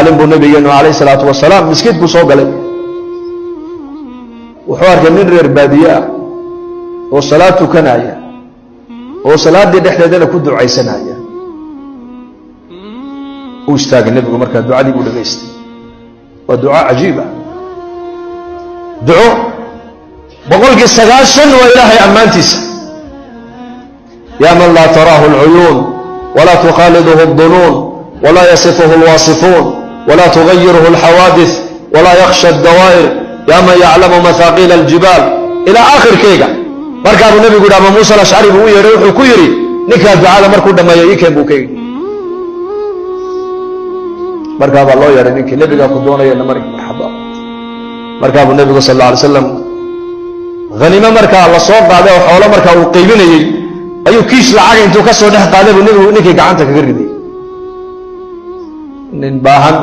maalin buu nabigeenu calayhi salaatu wasalaam miskiidku soo galay wuxuu arkay nin reer baadiye ah oo salaad tukanaya oo salaadii dhexdeedana ku ducaysanaya uu istaagay nabigu markaa ducadii buu dhageystay waa duco cajiib ah duco boqolkii 90 waa ilaahay ammaantiisa yaa man laa taraahu alcuyuun walaa tukhaaliduhu addunuun walaa yasifuhu alwaasifuun walaa tugayiruhu alxawaadith walaa yakhsha addawaa'ir yaa man yaclamu mathaaqiila aljibaal ilaa aakhirkayga markaabuu nabigu yidhi ama muusa alashcari buu u yeedhay wuxuu ku yidhi ninkaa ducada markuu dhammeeyo ii keen buu ka yidhi markaabaa loo yeedhay ninkii nebigaa ku doonaya namari marxaba markaabuu nebigu sal alla alay slam haniimo markaa la soo qaaday oo xoolo markaa uu qaybinayey ayuu kiish lacaga intuu ka soo dhex qaaday buu nebigu ninkii gacanta kaga riday nin baahan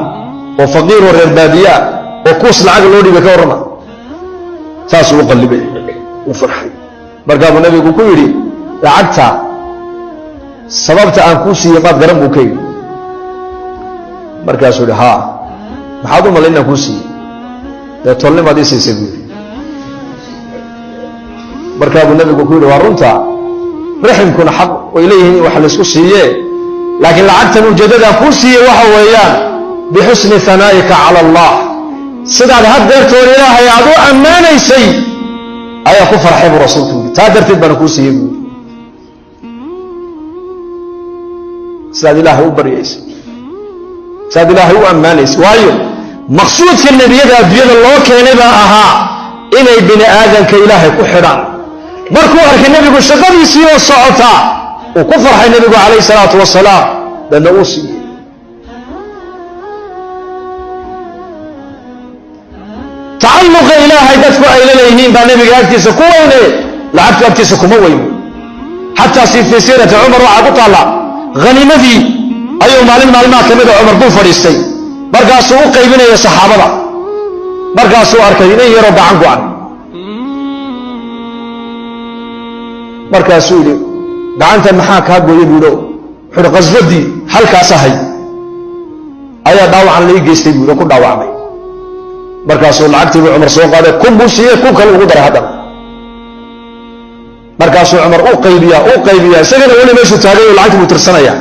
oo faqiir oo reer baadiye ah oo kuus lacaga loo dhibay ka warrama saasuu u qallibay u farxay markaabuu nebigu ku yidhi lacagta sababta aan kuu siiyey maad garan buu ka yidhi markaasuu yidhi haa maxaad u malay inaan kuu siiyey dee tolnimaad ii siisay buu yidhi markaabuu nebigu ku yidhi waa runta raximkuna xaq way leeyihiin in wax laysku siiyee laakiin lacagtan ujeeddadaan kuu siiyey waxa weeyaan bixusni hanaa'ika cala allah sidaad had deertoon ilaahay aad u ammaanaysay ayaa ku farxay buu rasuulku yidhi taa darteed baana kuu siiyey buu yidhi sidaad ilaahay u baryaysay sidaad ilaahay u ammaanaysay waayo maqsuudka nebiyada adduunyada loo keenay baa ahaa inay bini aadanka ilaahay ku xidhaan markuu arkay nebigu shaqadiisii oo socota uu ku farxay nebigu calayhi salaatu wasalaam dana uu siiyey tacalluqa ilaahay dadku ay la leeyihiin baa nebiga agtiisa ku weyne lacagtu agtiisa kuma weyno xataa fii siirati cumar waxaa ku taalla haniimadii ayuu maalin maalmaha ka mida cumar dul fadhiistay markaasuu u qaybinaya saxaabada markaasuu arkay nin yaroo gacan go-an markaasuu yidhi gacantan maxaa kaa gooye buuho wuxuuhi qaswadii halkaas ahay ayaa dhaawacan la ii geystay buuhi ku dhaawacmay markaasuu lacagtiibuu cumar soo qaaday kun buu siiyey kun kale ugu daray haddana markaasuu cumar u qaybiyaa isagana weli meeshuu taagay oo lacagtii buu tirsanaya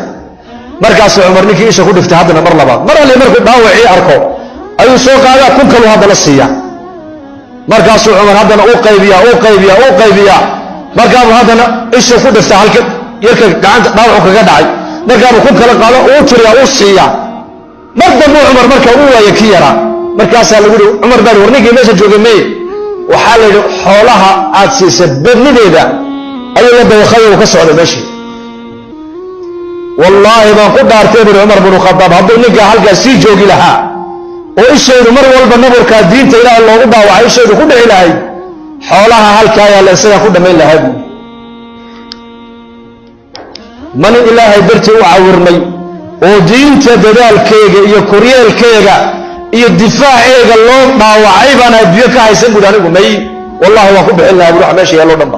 markaasuu cumar ninkii isha ku dhiftay haddana mar labaad mar alle markuu dhaawacii arko ayuu soo qaadaa kun kaluu haddana siiya markaasuu cumar haddana u qaybiyaa markaabuu haddana isha ku dhifta halka yarka gacanta dhaawacu kaga dhacay markaabuu kun kale qaado uu tiriyaa uu siiya mar dambuu cumar markaa u waaya ki yaraa markaasaa lagu yihi cumar baa war ninkii meesha joogay meye waxaa la yidhi xoolaha aad siisa badnideeda ayuu la dawakhay uu ka socday meeshii wallaahi baan ku dhaartay buri cumar binu khadaab hadduu ninkaa halkaas sii joogi lahaa oo ishaydu mar walba naburkaa diinta ilaaha loogu dhaawacay ishaydu ku dhici lahayd xoolaha halkaa ayaa la isagaa ku dhammayn lahaa buuri man ilaahay dartii u cawirmay oo diinta dadaalkeega iyo koryeelkeega iyo difaaceega loo dhaawacay baan adduunyo ka haysan buuri anigu may wallahi waan ku bixin lahaa buuri wax meesha yaallo dhan